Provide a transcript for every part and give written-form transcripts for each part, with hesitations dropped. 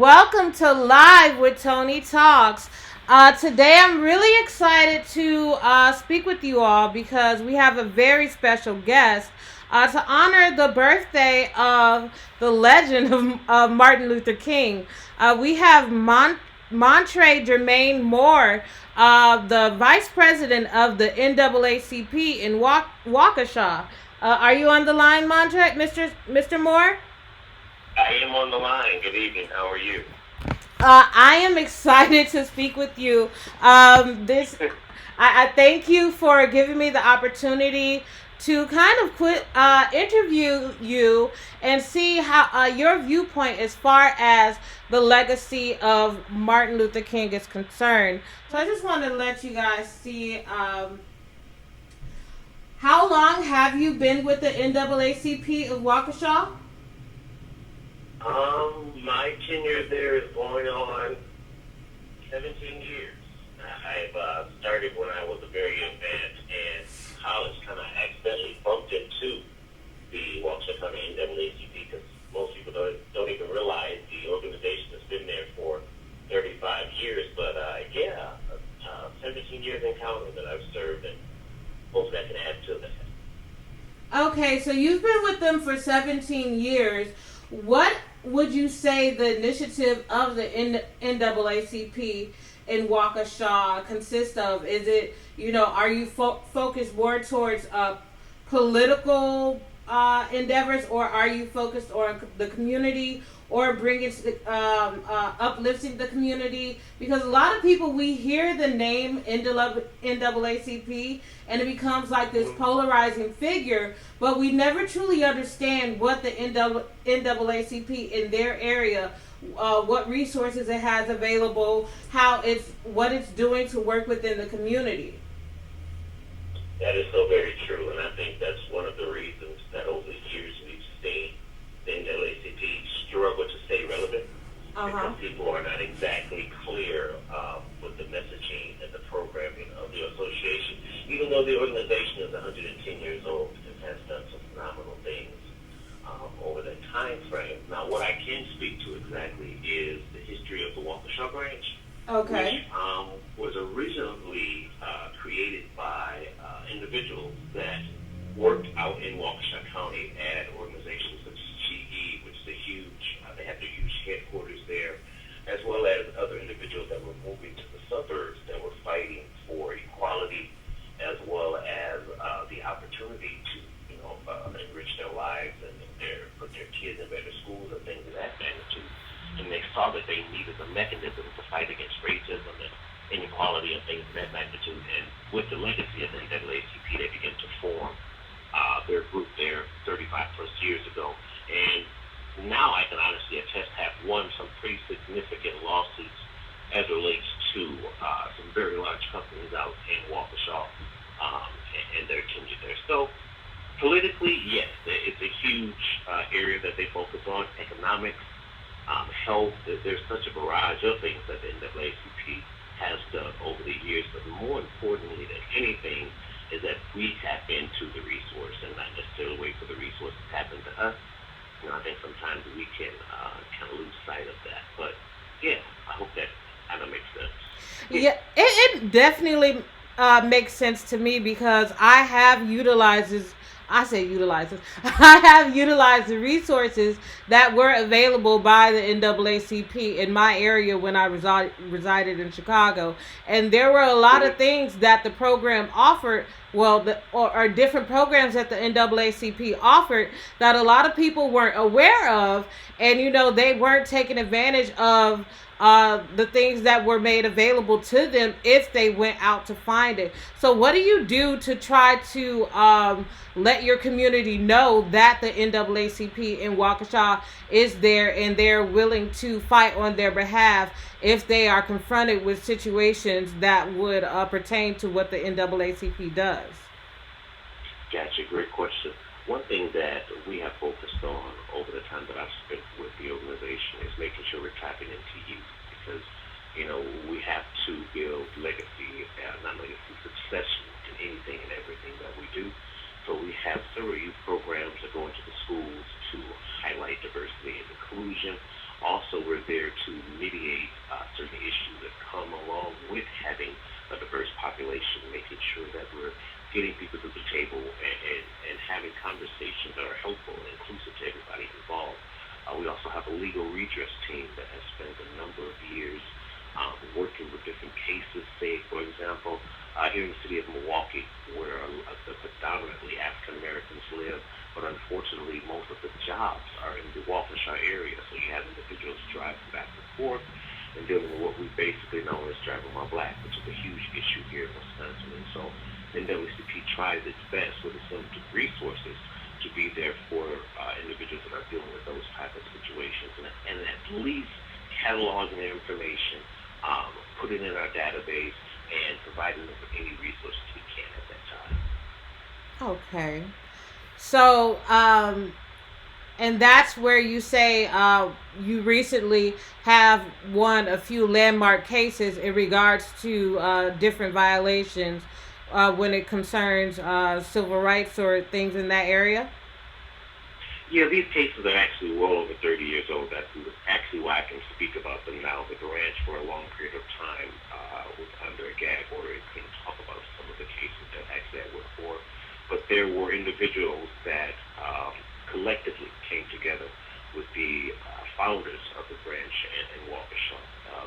Welcome to Live with Toni Talks. Today I'm really excited to speak with you all because we have a very special guest to honor the birthday of the legend of Martin Luther King. We have Montre Jermaine Moore, the vice president of the NAACP in Waukesha. Are you on the line, Montre, Mr. Moore? I am on the line. Good evening. How are you? I am excited to speak with you. I thank you for giving me the opportunity to kind of interview you and see how your viewpoint as far as the legacy of Martin Luther King is concerned. So I just want to let you guys see how long have you been with the NAACP of Waukesha? My tenure there is going on 17 years. I've started when I was a very young man, and college kind of accidentally bumped into the Waukesha County NAACP because most people don't even realize the organization has been there for 35 years. But 17 years in counting that I've served, and hopefully I can add to that. Okay, so you've been with them for 17 years. What would you say the initiative of the NAACP in Waukesha consists of? Is it, are you focused more towards political endeavors, or are you focused on the community or bringing uplifting the community? Because a lot of people, we hear the name NAACP and it becomes like this polarizing figure, but we never truly understand what the NAACP in their area, what resources it has available, what it's doing to work within the community. That is so very true, and I think that's one of the reasons that over the years we've seen the NAACP struggle to stay relevant because people are not exactly clear with the messaging and the programming of the association. Even though the organization is 110 years old, it has done some phenomenal things over that time frame. Now, what I can speak to exactly is the history of the Waukesha branch, Okay. which was originally created by individuals that worked out in Waukesha County at organizations such as GE, which is they have their huge headquarters there, as well as other individuals that were moving to the suburbs that were fighting for equality, as well as the opportunity to, enrich their lives and put their kids in better schools and things of that magnitude. And they saw that they needed a mechanism to fight against racism and inequality and things of that magnitude. And with the legacy of the NAACP, they began to form their group there 35 plus years ago. And now I can honestly attest have won some pretty significant lawsuits as it relates to some very large companies out in Waukesha and their tenure there. So politically, yes, it's a huge area that they focus on. Economics, health, there's such a barrage of things that the NAACP has done over the years, but more importantly than anything is that we tap into the resource and not necessarily wait for the resource to tap into us. I think sometimes we can kind of lose sight of that. But yeah, I hope that kind of makes sense. Yeah, it definitely makes sense to me because I have utilizes. I say utilizes. I have utilized the resources that were available by the NAACP in my area when I resided in Chicago, and there were a lot of things that the program offered. Well, or different programs that the NAACP offered that a lot of people weren't aware of, and they weren't taking advantage of the things that were made available to them if they went out to find it. So what do you do to try to let your community know that the NAACP in Waukesha is there and they're willing to fight on their behalf if they are confronted with situations that would pertain to what the NAACP does? Gotcha, great question. One thing that we have focused on over the time that I've spent with the organization is making sure we're tapping into youth because, we have to build legacy, not legacy, succession in anything and everything that we do. So we have several youth programs that go into the schools to highlight diversity and inclusion. Also, we're there to population, making sure that we're getting people to the table and having conversations that are helpful and inclusive to everybody involved. We also have a legal redress team that has spent a number of years working with different cases. Say, for example, here in the city of Milwaukee, where the predominantly African Americans live, but unfortunately most of the jobs are in the Waukesha area. So you have individuals driving back and forth and dealing with what we basically know as driving while black, which is a huge issue here in Wisconsin. And so NAACP tries its best with its limited resources to be there for individuals that are dealing with those type of situations, and at least cataloging their information, putting it in our database, and providing them with any resources we can at that time. Okay. So, and that's where you say you recently have won a few landmark cases in regards to different violations when it concerns civil rights or things in that area. Yeah, these cases are actually well over 30 years old. That's actually why I can speak about them now. The branch, for a long period of time, was under a gag order and couldn't talk about some of the cases that actually I worked for. But there were individuals that collectively came together with the founders of the branch in Waukesha.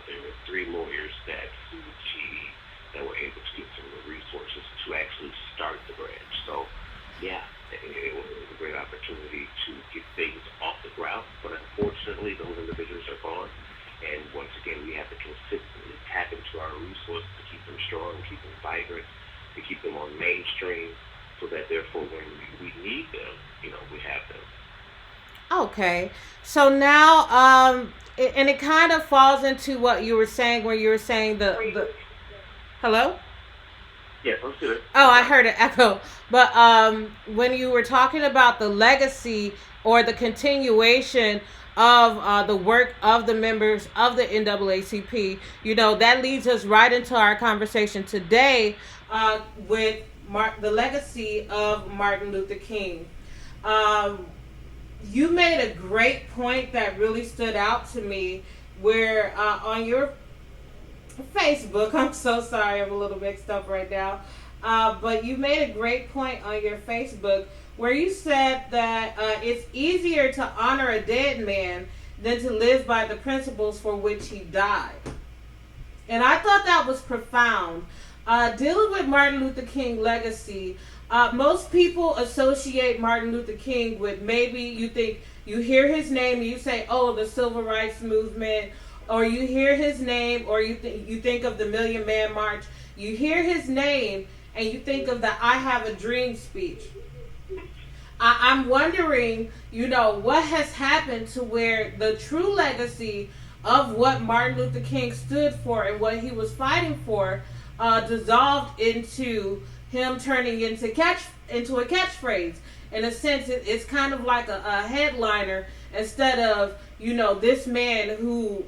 There were three lawyers that sued GE that were able to get some of the resources to actually start the branch. So, yeah, it was a great opportunity to get things off the ground. But unfortunately, those individuals are gone. And once again, we have to consistently tap into our resources to keep them strong, keep them vibrant, to keep them on mainstream, so that therefore when we need them, we have them. Okay. So now, and it kind of falls into what you were saying when you were saying the hello. Yes, let's do it. Oh, I'm I sorry. heard an echo. But when you were talking about the legacy or the continuation of the work of the members of the NAACP, that leads us right into our conversation today with the legacy of Martin Luther King. Um, you made a great point that really stood out to me where on your Facebook. I'm so sorry, I'm a little mixed up right now. But you made a great point on your Facebook where you said that it's easier to honor a dead man than to live by the principles for which he died. And I thought that was profound. Dealing with Martin Luther King legacy, most people associate Martin Luther King with, maybe you hear his name and you say, oh, the civil rights movement, or you hear his name, or you think of the Million Man March. You hear his name and you think of the I Have a Dream speech. I'm wondering, what has happened to where the true legacy of what Martin Luther King stood for and what he was fighting for dissolved into him turning into a catchphrase. In a sense, it's kind of like a headliner instead of this man who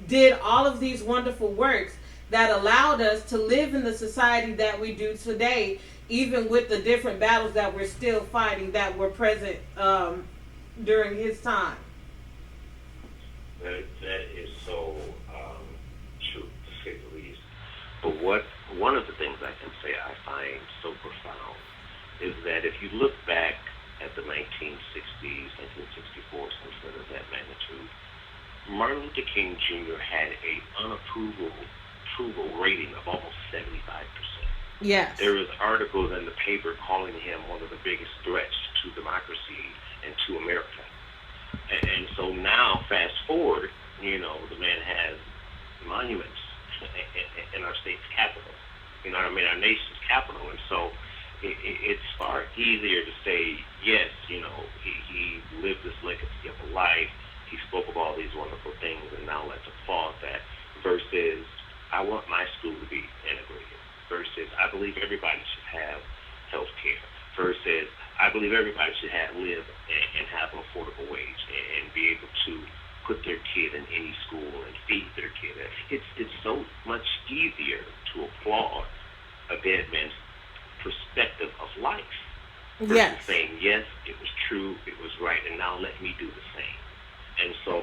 did all of these wonderful works that allowed us to live in the society that we do today, even with the different battles that we're still fighting that were present during his time. That is so true, to say the least. But one of the things I can say I find so profound is that if you look back at the 1960s, 1964, something of that magnitude, Martin Luther King Jr. had a approval rating of almost 75%. Yes. There was articles in the paper calling him one of the biggest threats to democracy and to America. And so now, fast forward, the man has monuments in our state's capital. Our nation's capital. And so it's far easier to say, yes, he lived this legacy of a life. He spoke of all these wonderful things, and now let's applaud that. Versus, I want my school to be integrated. Versus, I believe everybody should have health care. Versus, I believe everybody should live and have an affordable wage and be able to put their kid in any school and feed their kid. It's so much easier to applaud a dead man's perspective of life versus Yes. saying, yes, it was true, it was right, and now let me do the same. And so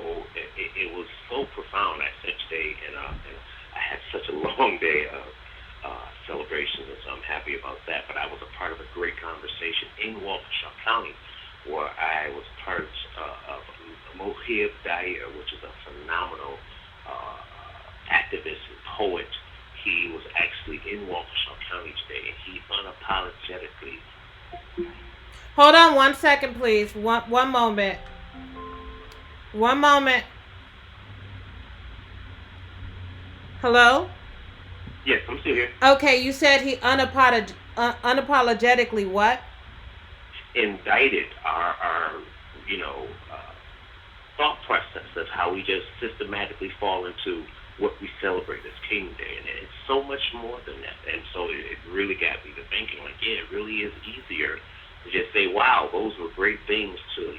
it was so profound. I said today, and I had such a long day of congratulations, and so I'm happy about that. But I was a part of a great conversation in Waukesha County where I was part of Mohib Dyer, which is a phenomenal activist and poet. He was actually in Waukesha County today, and he unapologetically. Hold on 1 second, please. One moment. One moment. Hello? Yes, I'm still here. Okay, you said he unapologetically what? Indicted our you know, thought process of how we just systematically fall into what we celebrate as King Day, and it's so much more than that. And so it really got me to thinking, like, yeah, it really is easier to just say, wow, those were great things to,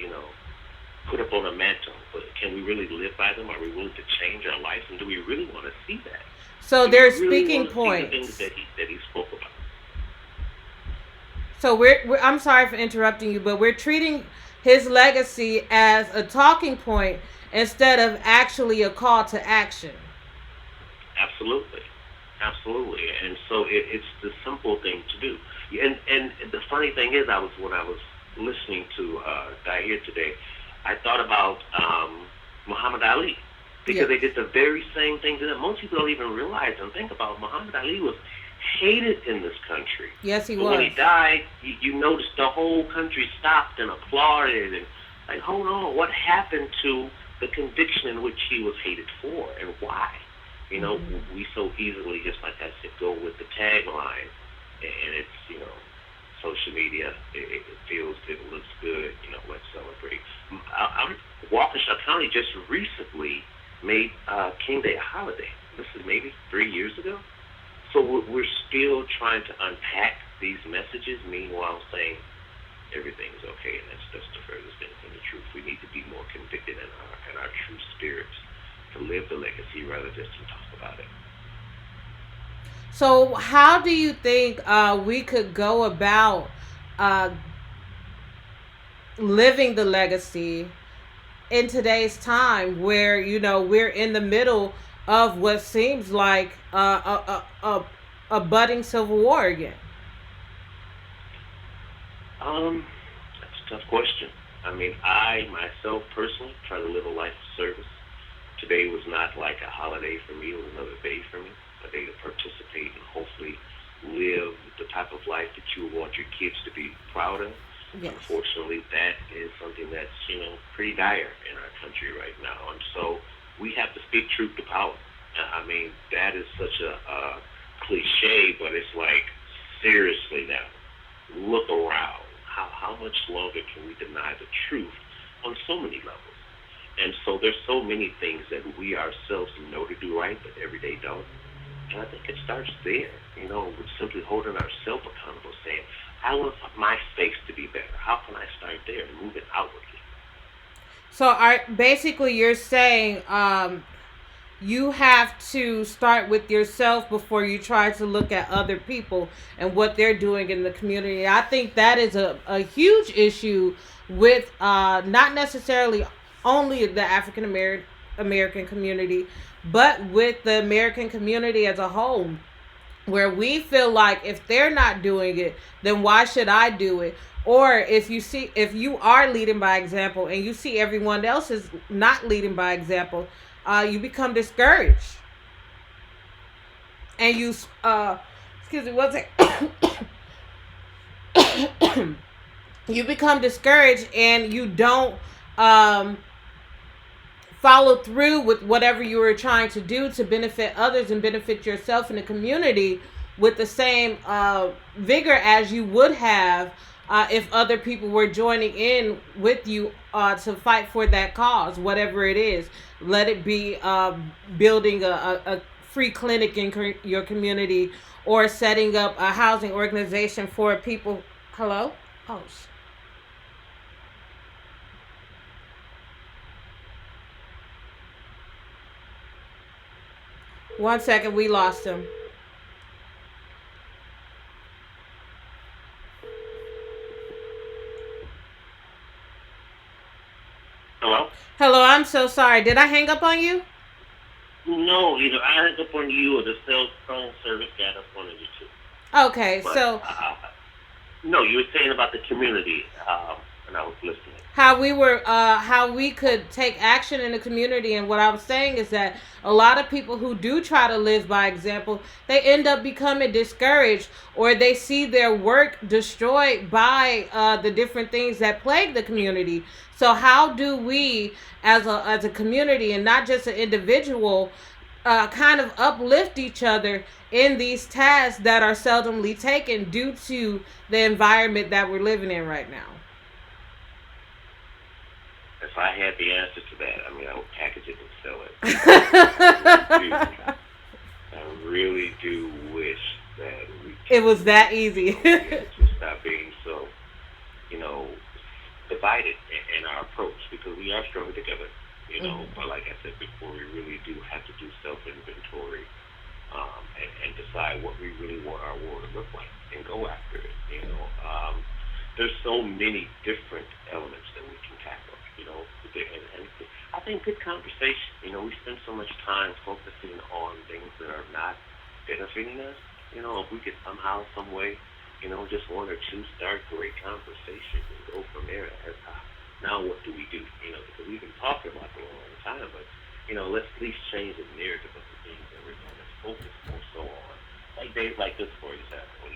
put up on a mantle. But can we really live by them? Are we willing to change our lives? And do we really want to see that? So Do we there's really speaking want to see the things points. that he spoke about? So I'm sorry for interrupting you, but we're treating his legacy as a talking point instead of actually a call to action. Absolutely, absolutely. And so it's the simple thing to do. And the funny thing is, when I was listening to Dair today, I thought about Muhammad Ali because Yeah. they did the very same thing to them. Most people don't even realize and think about Muhammad Ali was hated in this country. Yes, he But when was. he died, you noticed the whole country stopped and applauded and like, hold on, what happened to the conviction in which he was hated for and why? Hmm. We so easily, just like I said, go with the tagline, and it's, social media. It feels good, it looks good. Let's celebrate. Waukesha County just recently made King Day a holiday. This is maybe 3 years ago. So we're still trying to unpack these messages. Meanwhile, saying everything's okay, and that's the furthest thing from the truth. We need to be more convicted in our true spirits to live the legacy rather just to talk about it. So how do you think we could go about uh, living the legacy in today's time where we're in the middle of what seems like a budding civil war again? That's a tough question. I mean, I myself personally try to live a life of service. Today was not like a holiday for me; it was another day for me, a day to participate and hopefully live the type of life that you would want your kids to be proud of. Yes. Unfortunately, that is something that's pretty dire in our country right now, and so we have to speak truth to power. I mean, that is such a cliche, but it's like seriously now look around. How much longer can we deny the truth on so many levels? And so there's so many things that we ourselves know to do right, but every day don't. And I think it starts there, with simply holding ourselves accountable, saying, I want my space to be better. How can I start there and move it outwardly? So basically you're saying you have to start with yourself before you try to look at other people and what they're doing in the community. I think that is a huge issue with not necessarily only the African American community, but with the American community as a whole, where we feel like if they're not doing it, then why should I do it? Or if you are leading by example and you see everyone else is not leading by example, you become discouraged, and excuse me, what's it? You become discouraged and you don't um, follow through with whatever you were trying to do to benefit others and benefit yourself and the community with the same vigor as you would have if other people were joining in with you to fight for that cause, whatever it is. Let it be building a free clinic in your community, or setting up a housing organization for people. Hello? Oh, 1 second, we lost him. Hello? Hello, I'm so sorry. Did I hang up on you? No, either I hung up on you or the cell phone service got up on you too. Okay, But so no, you were saying about the community, and I was listening. how we could take action in the community, and what I was saying is that a lot of people who do try to live by example, they end up becoming discouraged, or they see their work destroyed by the different things that plague the community. So how do we, as a community and not just an individual, kind of uplift each other in these tasks that are seldomly taken due to the environment that we're living in right now? If I had the answer to that, I mean, I would package it and sell it. I really do wish that we It can, was that easy. be able to stop being so, you know, divided in our approach, because we are stronger together. But like I said before, we really do have to do self inventory, and decide what we really want our world to look like and go after it. There's so many different elements that we can tackle. And I think good conversation. We spend so much time focusing on things that are not benefiting us. If we could somehow, some way, just one or two start great conversations and go from there. Now what do we do? Because we've been talking about it for a long time, but let's at least change the narrative of the things that we're going to focus more so on. Like days like this, for example.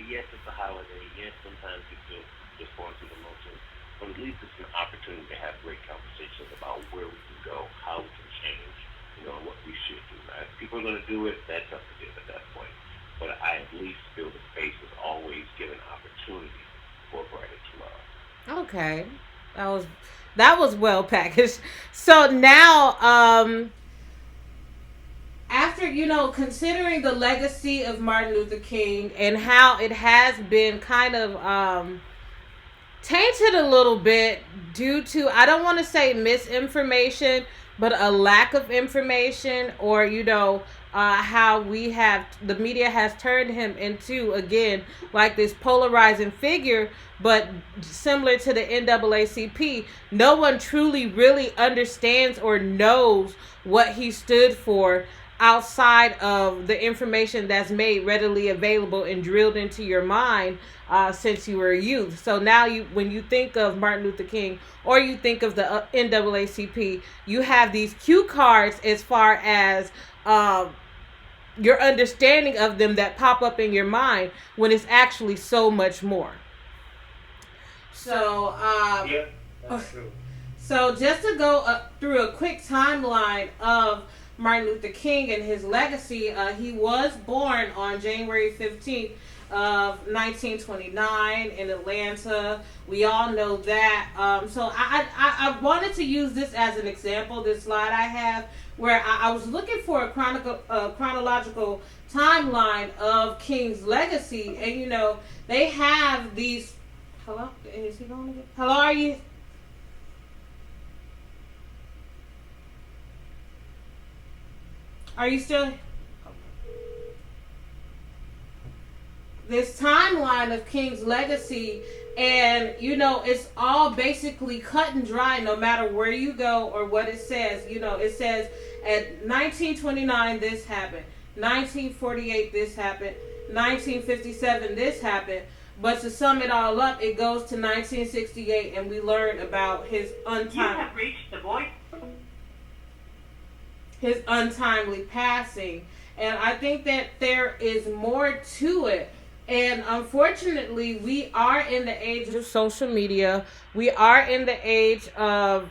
Yes, it's a holiday. Yes, sometimes you feel just going through the motions, but at least it's an opportunity to have great conversations about where we can go, how we can change, and what we should do. Now, if people are going to do it, that's up to them at that point. But I at least feel the space is always given opportunity for a brighter tomorrow. Okay, that was well packaged. So now, after considering the legacy of Martin Luther King and how it has been kind of tainted a little bit due to, I don't want to say misinformation, but a lack of information, or how the media has turned him into, again, like this polarizing figure. But similar to the NAACP, no one truly really understands or knows what he stood for outside of the information that's made readily available and drilled into your mind since you were a youth. So now, when you think of Martin Luther King or you think of the NAACP, you have these cue cards as far as your understanding of them that pop up in your mind, when it's actually so much more. So, Yeah, that's true. so just to go through a quick timeline of Martin Luther King and his legacy, he was born on January 15th of 1929 in Atlanta. We all know that. So I wanted to use this as an example, this slide I have, where I was looking for a chronological timeline of King's legacy. And, they have these... Hello? Is he going again? Hello, are you... Are you still... This timeline of King's legacy, and it's all basically cut and dry no matter where you go or what it says. It says at 1929 this happened, 1948 this happened, 1957 this happened. But to sum it all up, it goes to 1968, and we learn about his untimely passing. And I think that there is more to it. And unfortunately, we are in the age of social media. We are in the age of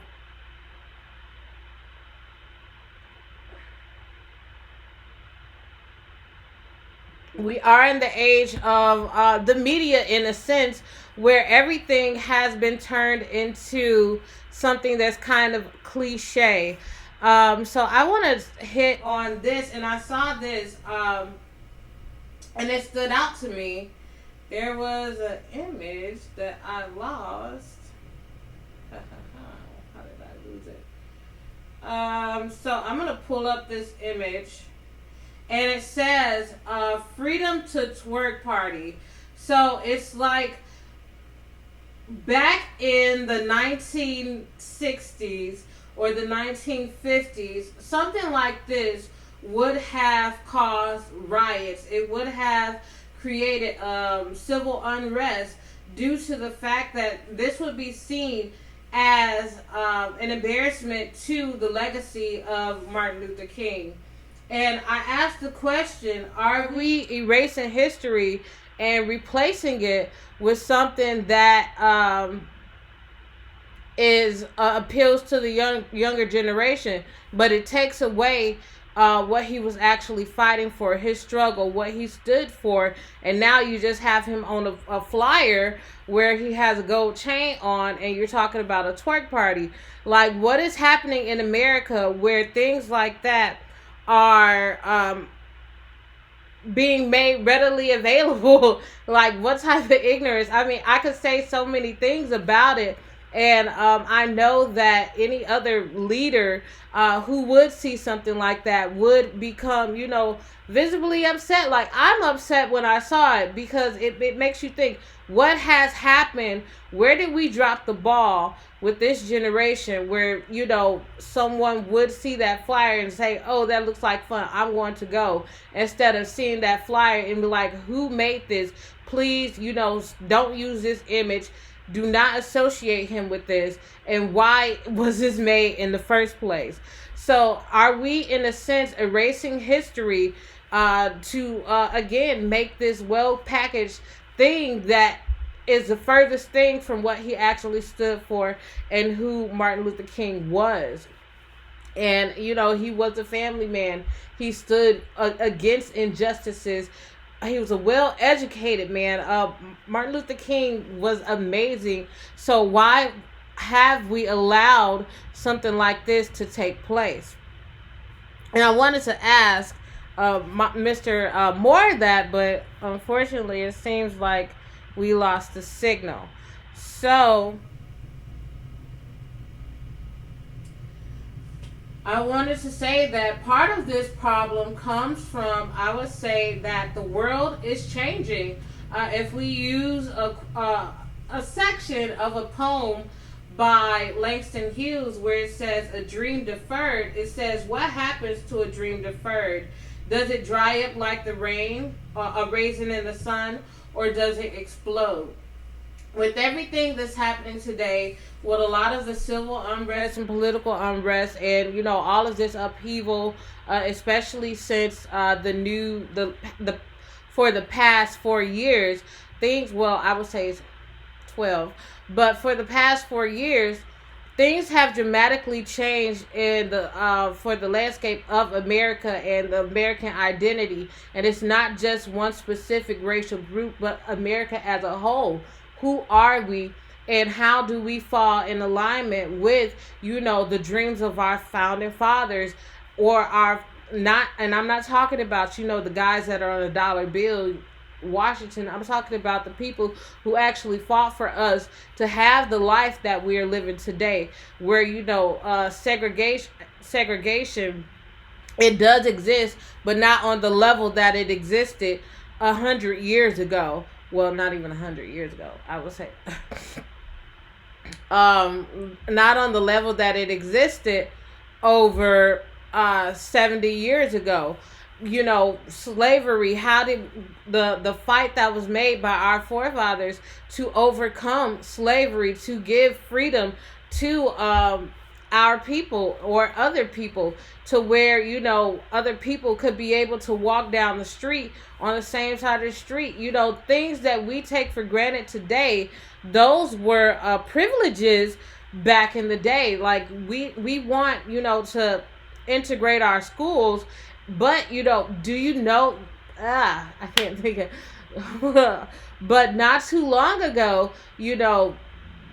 the media, in a sense, where everything has been turned into something that's kind of cliche. So I want to hit on this, and I saw this, and it stood out to me. There was an image that I lost. How did I lose it? So I'm gonna pull up this image, and it says "Freedom to Twerk Party." So it's like back in the 1960s or the 1950s, something like this would have caused riots. It would have created civil unrest due to the fact that this would be seen as an embarrassment to the legacy of Martin Luther King. And I asked the question, are we erasing history and replacing it with something that is appeals to the younger generation, but it takes away what he was actually fighting for, his struggle, what he stood for, and now you just have him on a flyer where he has a gold chain on, and you're talking about a twerk party. Like, what is happening in America where things like that are being made readily available? Like, what type of ignorance? I mean, I could say so many things about it. And I know that any other leader who would see something like that would become, visibly upset. Like, I'm upset when I saw it because it makes you think, what has happened? Where did we drop the ball with this generation where, someone would see that flyer and say, oh, that looks like fun, I'm going to go, instead of seeing that flyer and be like, who made this? Please, don't use this image. Do not associate him with this. And why was this made in the first place? So are we, in a sense, erasing history to, again, make this well-packaged thing that is the furthest thing from what he actually stood for and who Martin Luther King was? And, he was a family man. He stood against injustices. He was a well-educated man. Martin Luther King was amazing. So why have we allowed something like this to take place? And I wanted to ask Mr. Moore that, but unfortunately it seems like we lost the signal. So I wanted to say that part of this problem comes from, I would say, that the world is changing. If we use a section of a poem by Langston Hughes where it says, a dream deferred, it says, what happens to a dream deferred? Does it dry up like the rain, a raisin in the sun, or does it explode? With everything that's happening today, with a lot of the civil unrest and political unrest, and all of this upheaval, especially since for the past 4 years, I would say it's 12, but for the past 4 years, things have dramatically changed in for the landscape of America and the American identity, and it's not just one specific racial group, but America as a whole. Who are we, and how do we fall in alignment with, the dreams of our founding fathers, or and I'm not talking about, the guys that are on a dollar bill, Washington. I'm talking about the people who actually fought for us to have the life that we are living today, where, segregation, it does exist, but not on the level that it existed 100 years ago. Well, not even 100 years ago, I would say. Not on the level that it existed over 70 years ago. Slavery, how did the fight that was made by our forefathers to overcome slavery, to give freedom to our people or other people, to where, other people could be able to walk down the street on the same side of the street. Things that we take for granted today, those were privileges back in the day. Like, we want, to integrate our schools, but, I can't think of, but not too long ago,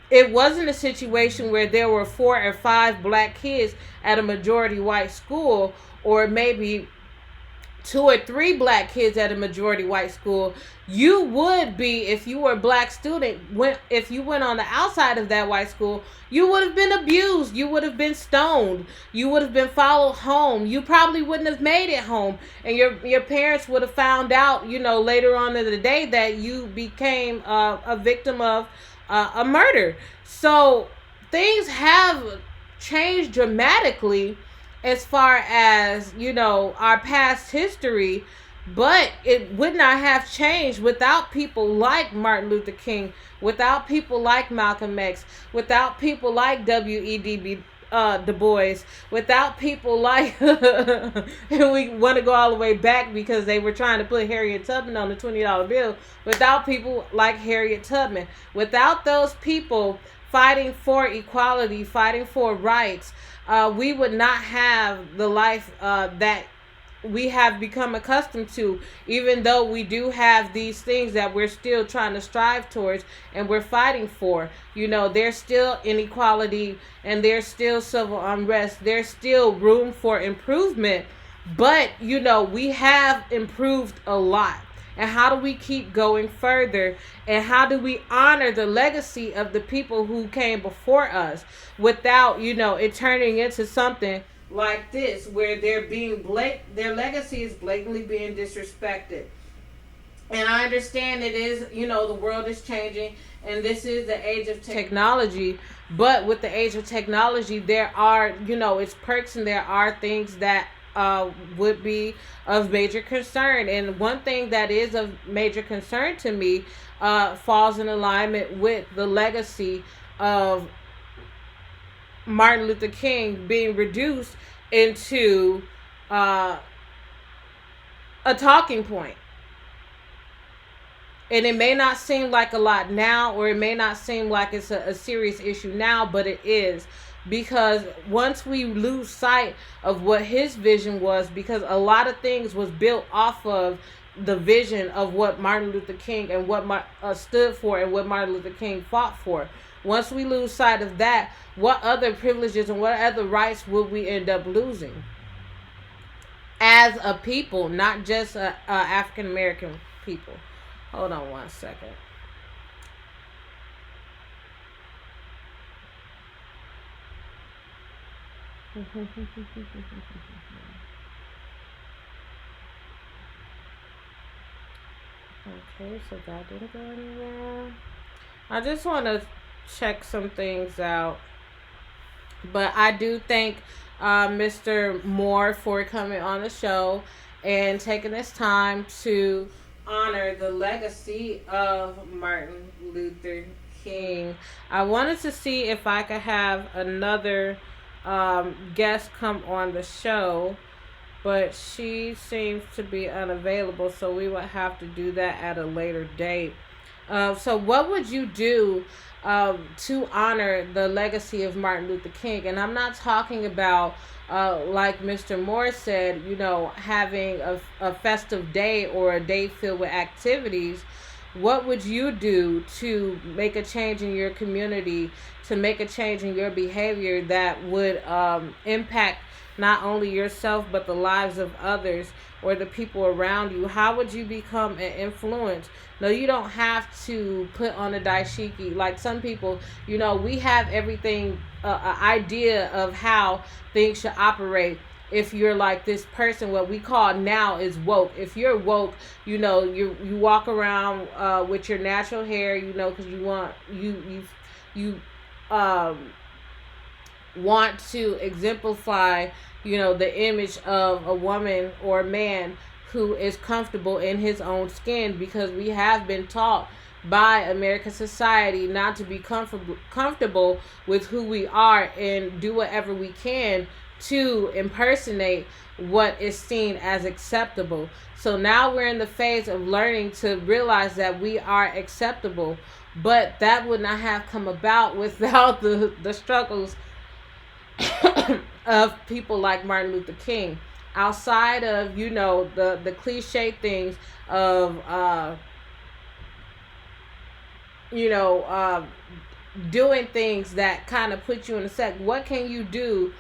it wasn't a situation where there were 4 or 5 black kids at a majority white school, or maybe 2 or 3 black kids at a majority white school. You would be, if you were a black student, if you went on the outside of that white school, you would have been abused. You would have been stoned. You would have been followed home. You probably wouldn't have made it home. And your parents would have found out, later on in the day that you became a victim of a murder. So things have changed dramatically as far as, our past history. But it would not have changed without people like Martin Luther King, without people like Malcolm X, without people like W.E.D.B. Du Bois, without people like, and we want to go all the way back because they were trying to put Harriet Tubman on the $20 bill, without people like Harriet Tubman, without those people fighting for equality, fighting for rights, we would not have the life that we have become accustomed to, even though we do have these things that we're still trying to strive towards and we're fighting for. There's still inequality and there's still civil unrest. There's still room for improvement, but we have improved a lot. And how do we keep going further? And how do we honor the legacy of the people who came before us without, it turning into something like this, where their legacy is blatantly being disrespected? And I understand it is, the world is changing and this is the age of technology. But with the age of technology, there are, it's perks and there are things that would be of major concern. And one thing that is of major concern to me falls in alignment with the legacy of Martin Luther King being reduced into a talking point. And it may not seem like a lot now, or it may not seem like it's a serious issue now, but it is. Because once we lose sight of what his vision was, because a lot of things was built off of the vision of what Martin Luther King and what stood for and what Martin Luther King fought for. Once we lose sight of that, what other privileges and what other rights would we end up losing as a people, not just African American people? Hold on one second. Okay, so that didn't go anywhere. I just want to check some things out. But I do thank Mr. Moore for coming on the show and taking this time to honor the legacy of Martin Luther King. I wanted to see if I could have another guest come on the show, but she seems to be unavailable, so we would have to do that at a later date. So what would you do to honor the legacy of Martin Luther King? And I'm not talking about, like Mr. Moore said, having a festive day or a day filled with activities. What would you do to make a change in your community, to make a change in your behavior that would impact not only yourself but the lives of others or the people around you? How would you become an influence? No, you don't have to put on a dashiki. Like some people, we have everything, an idea of how things should operate. If you're like this person, what we call now is woke. If you're woke, you walk around with your natural hair, because you want to exemplify, the image of a woman or a man who is comfortable in his own skin, because we have been taught by American society not to be comfortable with who we are and do whatever we can to impersonate what is seen as acceptable. So now we're in the phase of learning to realize that we are acceptable, but that would not have come about without the struggles of people like Martin Luther King. Outside of, the cliche things of, doing things that kind of put you in a sect, what can you do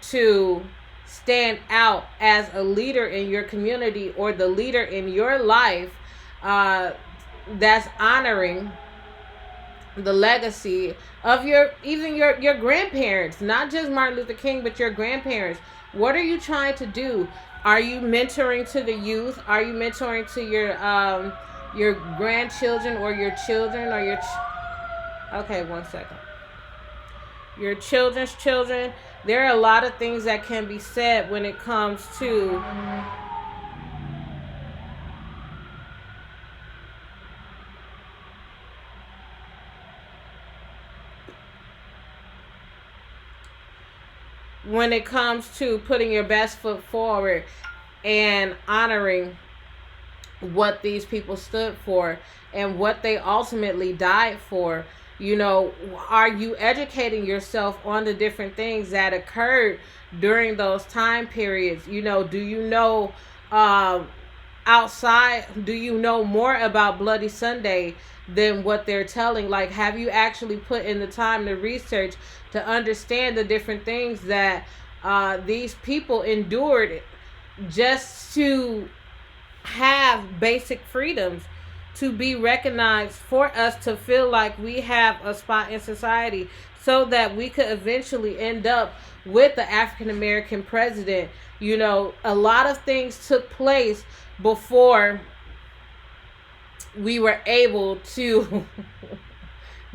to stand out as a leader in your community or the leader in your life that's honoring the legacy of your grandparents, not just Martin Luther King, but your grandparents? What are you trying to do? Are you mentoring to the youth? Are you mentoring to your grandchildren or your children or okay, one second. Your children's children? There are a lot of things that can be said when it comes to when it comes to putting your best foot forward and honoring what these people stood for and what they ultimately died for. You know, are you educating yourself on the different things that occurred during those time periods? You know, do you know um, outside, do you know more about Bloody Sunday than what they're telling? Like, have you actually put in the time to research to understand the different things that these people endured just to have basic freedoms, to be recognized, for us to feel like we have a spot in society, so that we could eventually end up with the African American president? You know, a lot of things took place before we were able to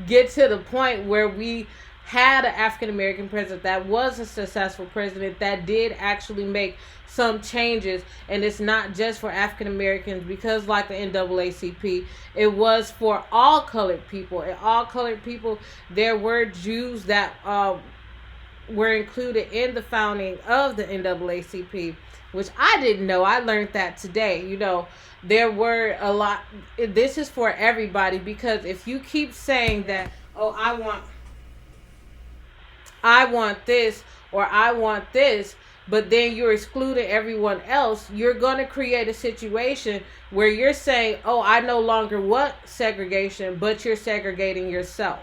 get to the point where we had an African American president that was a successful president that did actually make some changes. And it's not just for African Americans, because like the NAACP, it was for all colored people. And all colored people, there were Jews that were included in the founding of the NAACP, which I didn't know. I learned that today. You know, there were a lot. This is for everybody, because if you keep saying that, oh, I want this, or I want this, but then you're excluding everyone else, you're going to create a situation where you're saying, oh, I no longer want segregation, but you're segregating yourself.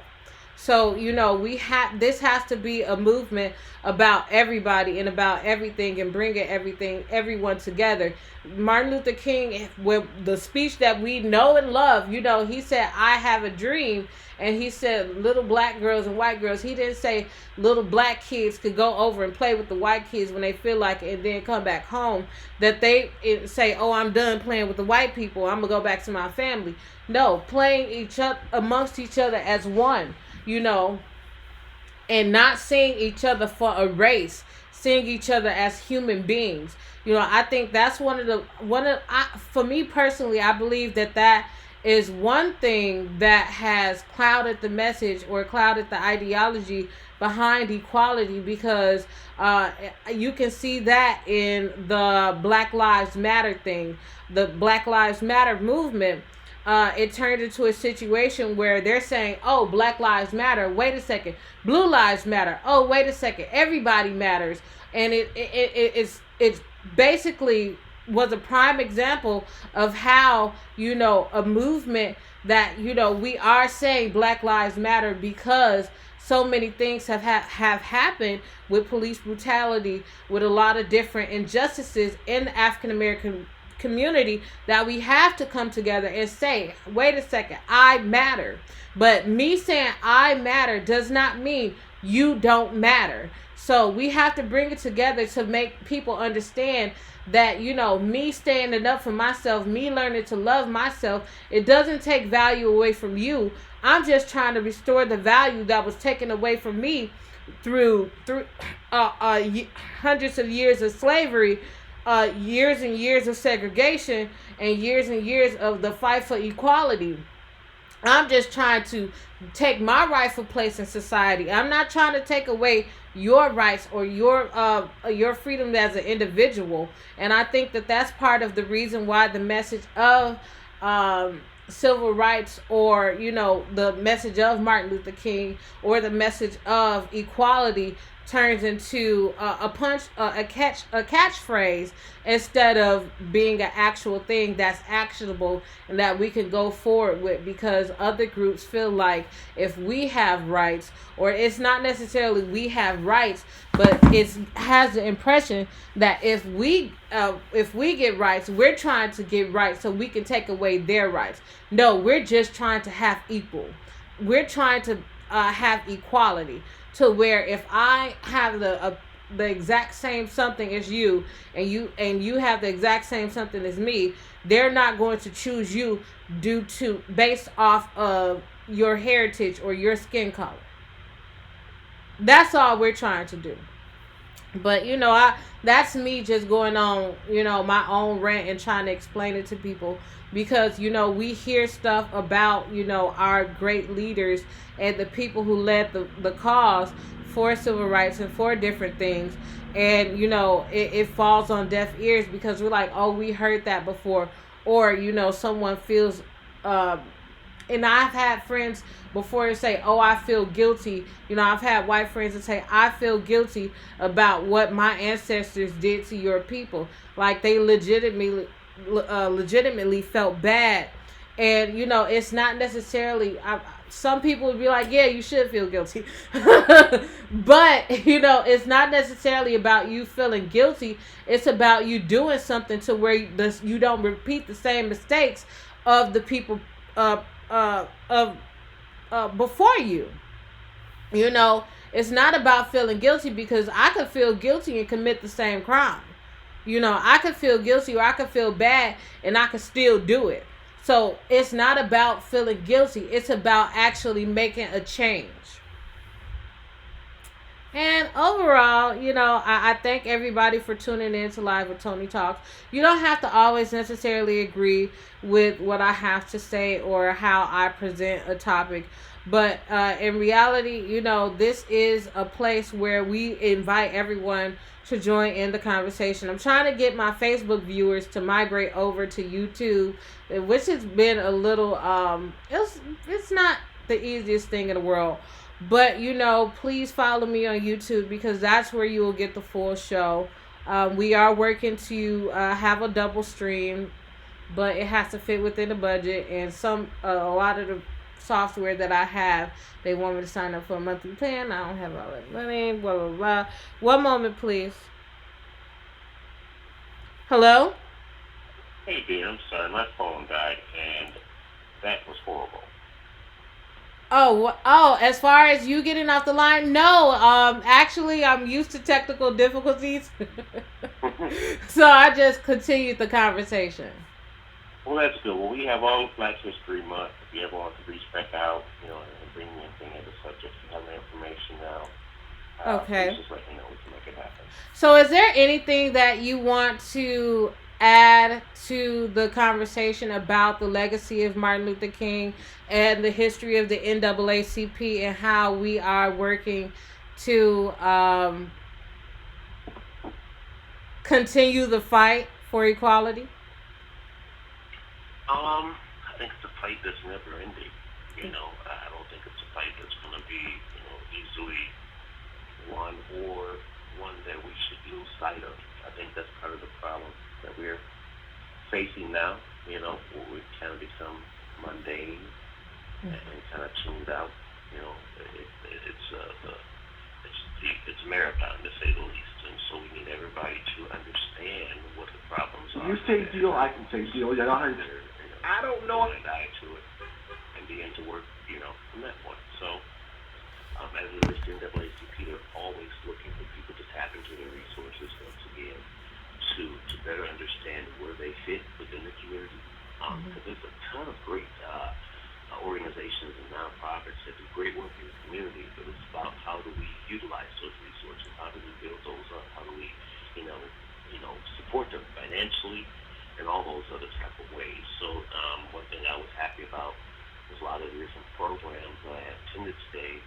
So, you know, this has to be a movement about everybody and about everything, and bringing everyone together. Martin Luther King, with the speech that we know and love, you know, he said, I have a dream. And he said little black girls and white girls. He didn't say little black kids could go over and play with the white kids when they feel like it, and then come back home. That they say, oh, I'm done playing with the white people, I'm going to go back to my family. No, playing amongst each other as one, you know, and not seeing each other for a race, seeing each other as human beings. You know, I think that's for me personally, I believe that is one thing that has clouded the message, or clouded the ideology behind equality, because you can see that in the Black Lives Matter thing, the Black Lives Matter movement. It turned into a situation where they're saying, oh, Black Lives Matter, wait a second, Blue Lives Matter, oh, wait a second, everybody matters. And it's basically was a prime example of how, you know, a movement that, you know, we are saying Black Lives Matter because so many things have happened with police brutality, with a lot of different injustices in the African American community, that we have to come together and say, wait a second, I matter. But me saying I matter does not mean you don't matter. So we have to bring it together to make people understand that, you know, me standing up for myself, me learning to love myself, it doesn't take value away from you. I'm just trying to restore the value that was taken away from me through hundreds of years of slavery, years and years of segregation, and years of the fight for equality. I'm just trying to take my rightful place in society. I'm not trying to take away your rights or your freedom as an individual. And I think that that's part of the reason why the message of civil rights, or, you know, the message of Martin Luther King, or the message of equality, turns into a catchphrase, instead of being an actual thing that's actionable and that we can go forward with, because other groups feel like if we have rights, or it's not necessarily we have rights, but it has the impression that if we get rights, we're trying to get rights so we can take away their rights. No, we're just trying to have equal. We're trying to have equality, to where if I have the exact same something as you, and you have the exact same something as me, they're not going to choose you based off of your heritage or your skin color. That's all we're trying to do. But, you know, that's me just going on, you know, my own rant and trying to explain it to people, because, you know, we hear stuff about, you know, our great leaders and the people who led the cause for civil rights and for different things. And, it falls on deaf ears because we're like, oh, we heard that before. Or, someone feels, uh, and I've had friends before say, "Oh, I feel guilty." I've had white friends that say, "I feel guilty about what my ancestors did to your people." Like they legitimately felt bad, and it's not necessarily. Some people would be like, "Yeah, you should feel guilty," but it's not necessarily about you feeling guilty. It's about you doing something to where you don't repeat the same mistakes of the people uh, of before you. It's not about feeling guilty because I could feel guilty and commit the same crime. I could feel guilty or I could feel bad and I could still do it. So it's not about feeling guilty. It's about actually making a change. And overall, I thank everybody for tuning in to Live with Toni Talks. You don't have to always necessarily agree with what I have to say or how I present a topic. But in reality, this is a place where we invite everyone to join in the conversation. I'm trying to get my Facebook viewers to migrate over to YouTube, which has been a little, it's not the easiest thing in the world. But, please follow me on YouTube because that's where you will get the full show. We are working to have a double stream, but it has to fit within the budget. And a lot of the software that I have, they want me to sign up for a monthly plan. I don't have all that money, blah, blah, blah. One moment, please. Hello? Hey, dear, I'm sorry, my phone died, and that was horrible. Oh, as far as you getting off the line, no. Actually, I'm used to technical difficulties. So I just continued the conversation. Well, that's good. Well, we have all Black History Month. If you ever want to reach back out, and bring anything in the subject, you have the information now. Okay. Just let me know. We can make it happen. So is there anything that you want to add to the conversation about the legacy of Martin Luther King and the history of the NAACP and how we are working to continue the fight for equality? I think it's a fight that's never ending. I don't think it's a fight that's going to be, easily won or one that we should lose sight of. I think that's part of the problem that we're facing now, where we've kind of become mundane and kind of tuned out. It's a marathon to say the least, and so we need everybody to understand what the problems are. You say deal, I can say deal. I don't know. And die to it and begin to work, from that point. So, as a list in NAACP, they're always looking for people to tap into their resources once again to better understand where they fit within the community. Because there's a ton of great organizations and nonprofits that do great work in the community, but it's about how do we utilize those resources, how do we build those up, how do we, support them financially and all those other type of ways. So one thing I was happy about was a lot of the different programs I attended today.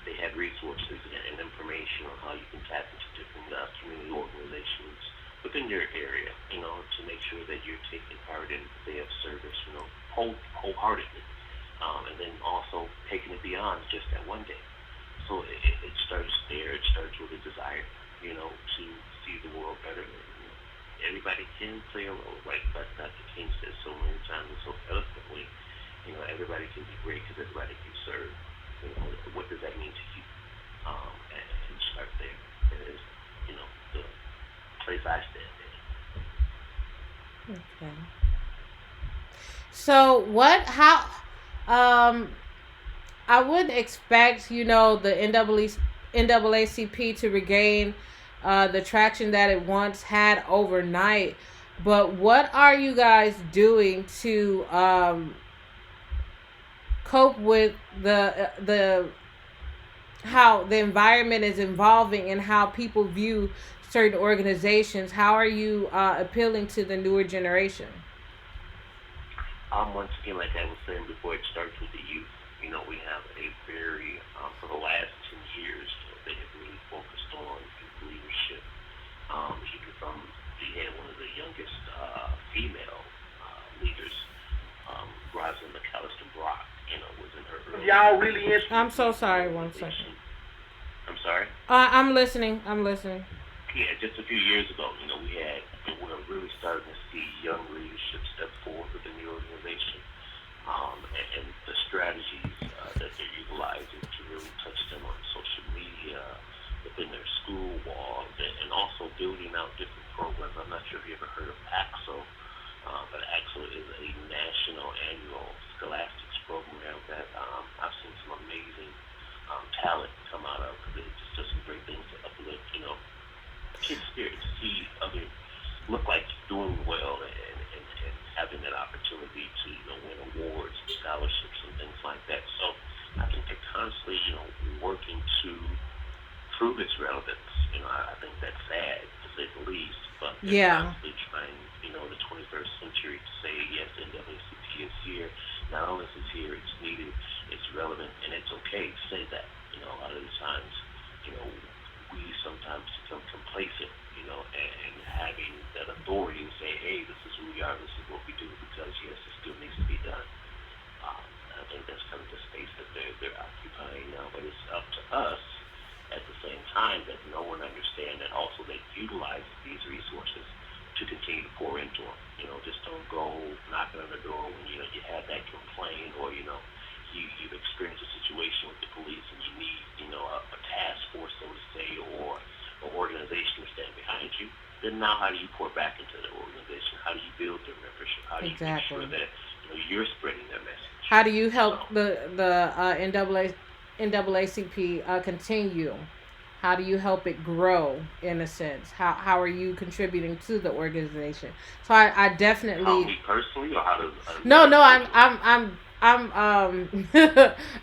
They had resources and information on how you can tap into different community organizations within your area, to make sure that you're taking part in the day of service, wholeheartedly. And then also taking it beyond just that one day. So it starts there. It starts with a desire, to see the world better. Everybody can play a role, right? But Dr. King says so many times and so eloquently, everybody can be great because everybody can serve. What does that mean to you? And start there. That is, the place I stand in. Okay. So I wouldn't expect, the NAACP to regain the traction that it once had overnight. But what are you guys doing to cope with the how the environment is evolving and how people view certain organizations? How are you appealing to the newer generation? Once again, like I was saying before, it starts with the youth. we have a very, for the last 10 years, they have really focused on youth leadership. Even from, we had one of the youngest female leaders, Rosalind McAllister Brock, was in her early Y'all really in? I'm so sorry. One second. organization. I'm sorry? I'm listening. I'm listening. Yeah, just a few years ago, we're really starting to see young leadership step forward within the organization, and the strategies that they're utilizing to really touch them on social media, within their school walls, and also building out different programs. I'm not sure if you ever heard of AXO, but AXO is a national annual scholastics program that I've seen some amazing talent come out of. It's just some great things to uplift, kids' spirit, to see others look like doing well and having that opportunity to win awards, scholarships, and things like that. So I think they're constantly working to prove its relevance. I think that's sad to say the least, but they're Yeah. constantly trying, in the 21st century to say yes, NAACP is here. Not only is it here, it's needed, it's relevant, and it's okay to say that. A lot of the times, we sometimes become complacent, and having that authority to say, hey, this is who we are, this is what we do, because yes, it still needs to be done. I think that's kind of the space that they're occupying now, but it's up to us at the same time that no one understands that also they utilize these resources to continue to pour into them. Just don't go knocking on the door when you have that complaint, or you've experienced a situation with the police and you need a task force, so to say, or an organization to stand behind you. Then now, how do you pour back into the organization? How do you build their membership? How do you make sure Exactly. that you're spreading their message? How do you help So, the NAACP continue? How do you help it grow in a sense? How are you contributing to the organization? So I how definitely me personally, or how does no, an no, individual?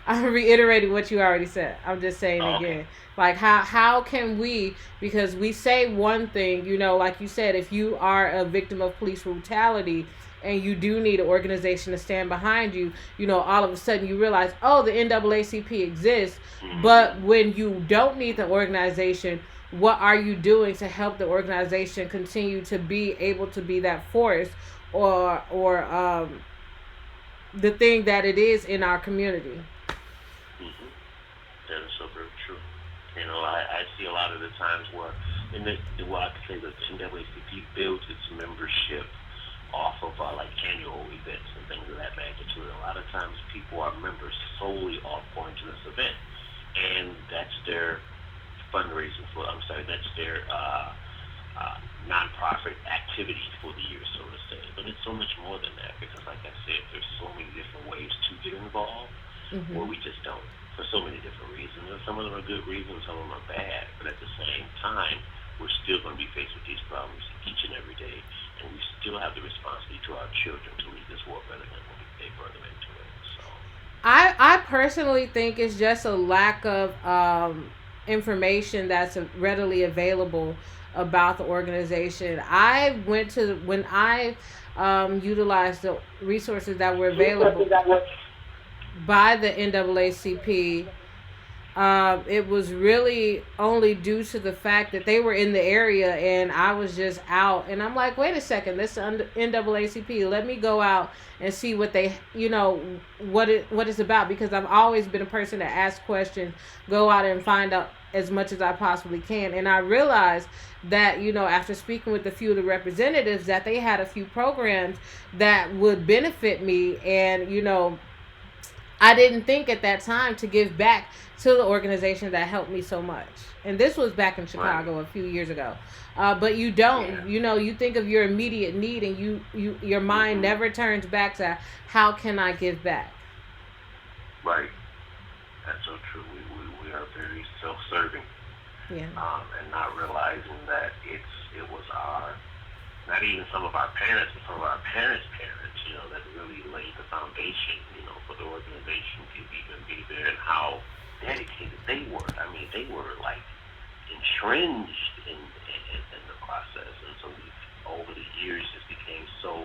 I'm reiterating what you already said. I'm just saying Oh, okay. again. Like how can we, because we say one thing, like you said, if you are a victim of police brutality and you do need an organization to stand behind you, all of a sudden you realize, oh, the NAACP exists, Mm-hmm. but when you don't need the organization, what are you doing to help the organization continue to be able to be that force or the thing that it is in our community. Mm-hmm. That is so very true. I see a lot of the times where, I could say that the NAACP builds its membership off of like annual events and things of that magnitude. A lot of times people are members solely off going to this event, and that's their fundraising for. I'm sorry, that's their nonprofit activity for the year, so to say. But it's so much more than that because, like I said, there's so many different ways to get involved where Hmm. we just don't for so many different reasons. And some of them are good reasons, some of them are bad. But at the same time, we're still going to be faced with these problems each and every day, and we still have the responsibility to our children to leave this world better than when they brought them into it. So, I personally think it's just a lack of information that's readily available about the organization. I went to when I utilized the resources that were available by the NAACP. It was really only due to the fact that they were in the area and I was just out. And I'm like, wait a second, this is NAACP. Let me go out and see what what it's about, because I've always been a person that asks questions, go out and find out as much as I possibly can. And I realized that, after speaking with a few of the representatives, that they had a few programs that would benefit me. And, I didn't think at that time to give back to the organization that helped me so much. And this was back in right, Chicago a few years ago. But you yeah, don't, you think of your immediate need, and your mind mm-hmm, never turns back to how can I give back? right. That's so true. We are very self-serving, Yeah. and not realizing that it was our, not even some of our parents, but some of our parents, that really laid the foundation, for the organization to even be there, and how dedicated they were. I mean, they were like entrenched in the process, and so we, over the years, just became so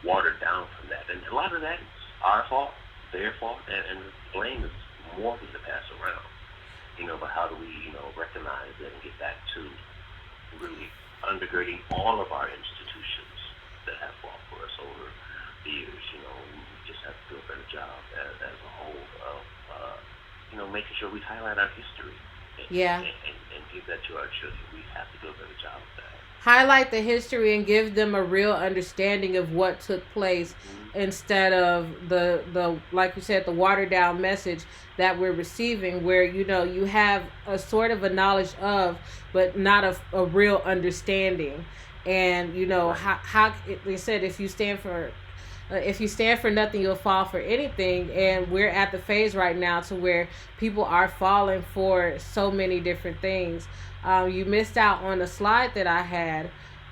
watered down from that. And a lot of that is our fault, their fault, and blame is more than to pass around. But how do we, recognize that and get back to really undergirding all of our institutions that have fought for us over the years? We just have to do a better job as a whole of, making sure we highlight our history Yeah. and give that to our children. We have to do a better job of that. Highlight the history and give them a real understanding of what took place, instead of the like you said, the watered down message that we're receiving, where you have a sort of a knowledge of, but not a real understanding. And Right. how they said, if you stand for nothing, you'll fall for anything. And we're at the phase right now to where people are falling for so many different things. You missed out on a slide that I had,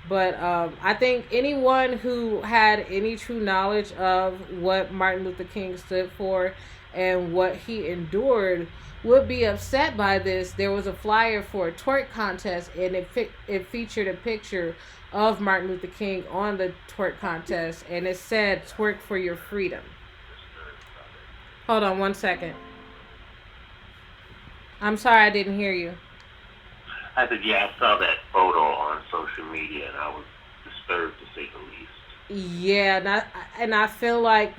but I think anyone who had any true knowledge of what Martin Luther King stood for and what he endured would be upset by this. There was a flyer for a twerk contest, and it featured a picture of Martin Luther King on the twerk contest, and it said "Twerk for your freedom." Hold on one second. I'm sorry, I didn't hear you. I said, yeah, I saw that photo on social media, and I was disturbed to say the least. Yeah, and I feel like,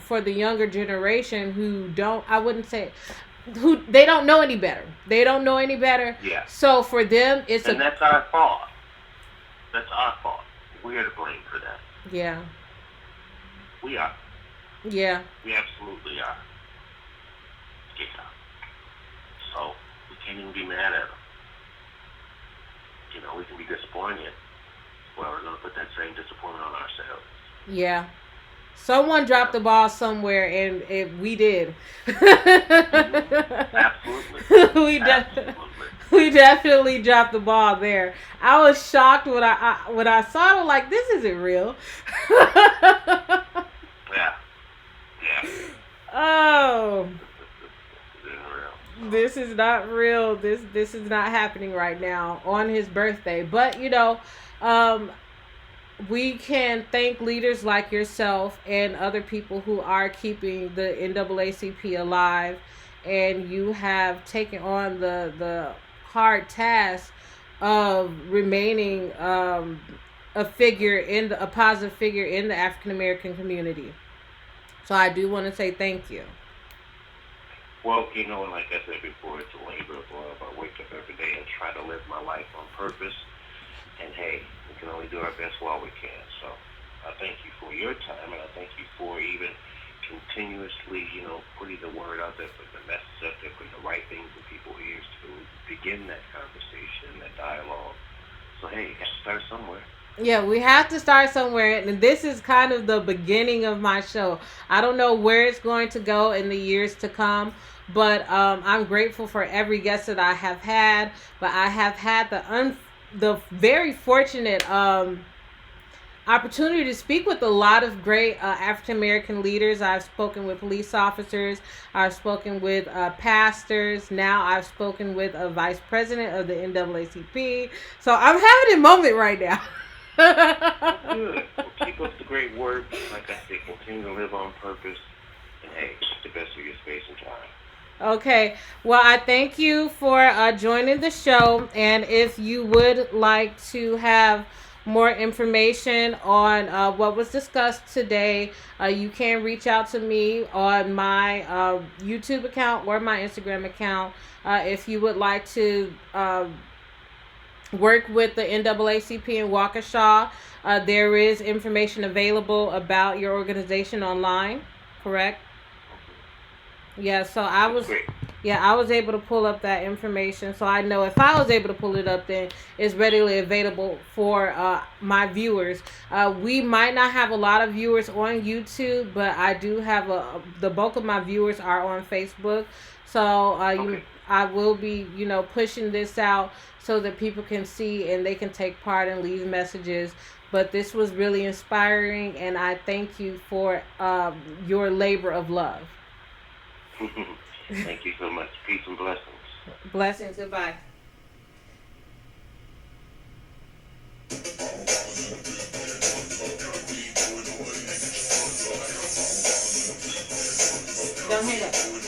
for the younger generation who don't, I wouldn't say, who they don't know any better. They don't know any better. Yeah. So for them, And that's our fault. That's our fault. We are to blame for that. yeah, We are. yeah, We absolutely are. Yeah. So we can't even be mad at them. We can be disappointed. Well, we're going to put that same disappointment on ourselves. yeah. Someone dropped the ball somewhere, and we did. Absolutely. we de- Absolutely. we definitely dropped the ball there. I was shocked when I saw it. I'm like, this isn't real. Yeah. Yeah. Oh, This isn't real. this is not real. This is not happening right now on his birthday. But um, we can thank leaders like yourself and other people who are keeping the NAACP alive, and you have taken on the hard task of remaining a positive figure in the African American community. So I do want to say thank you. Well, and like I said before, it's a labor of love. I wake up every day and try to live my life on purpose. And hey, we can only do our best while we can. So I thank you for your time, and I thank you for even continuously, putting the word out there, putting the message out there, putting the right things in people's ears to begin that conversation, that dialogue. So hey, you got to start somewhere. Yeah, we have to start somewhere, and this is kind of the beginning of my show. I don't know where it's going to go in the years to come, but I'm grateful for every guest that I have had. But I have had the very fortunate opportunity to speak with a lot of great African American leaders. I've spoken with police officers. I've spoken with pastors. Now I've spoken with a vice president of the NAACP. So I'm having a moment right now. Good. Well, keep up the great work. Like I said, continue to live on purpose. And hey, the best of your space and time. Okay. Well, I thank you for joining the show. And if you would like to have more information on what was discussed today, you can reach out to me on my YouTube account or my Instagram account. If you would like to work with the NAACP in Waukesha, there is information available about your organization online, correct? Yeah, so I was able to pull up that information, so I know if I was able to pull it up, then it's readily available for my viewers. We might not have a lot of viewers on YouTube, but I do have the bulk of my viewers are on Facebook. So I will be, pushing this out so that people can see and they can take part and leave messages. But this was really inspiring, and I thank you for your labor of love. Thank you so much. Peace and blessings. Blessings. Goodbye. Don't hang up.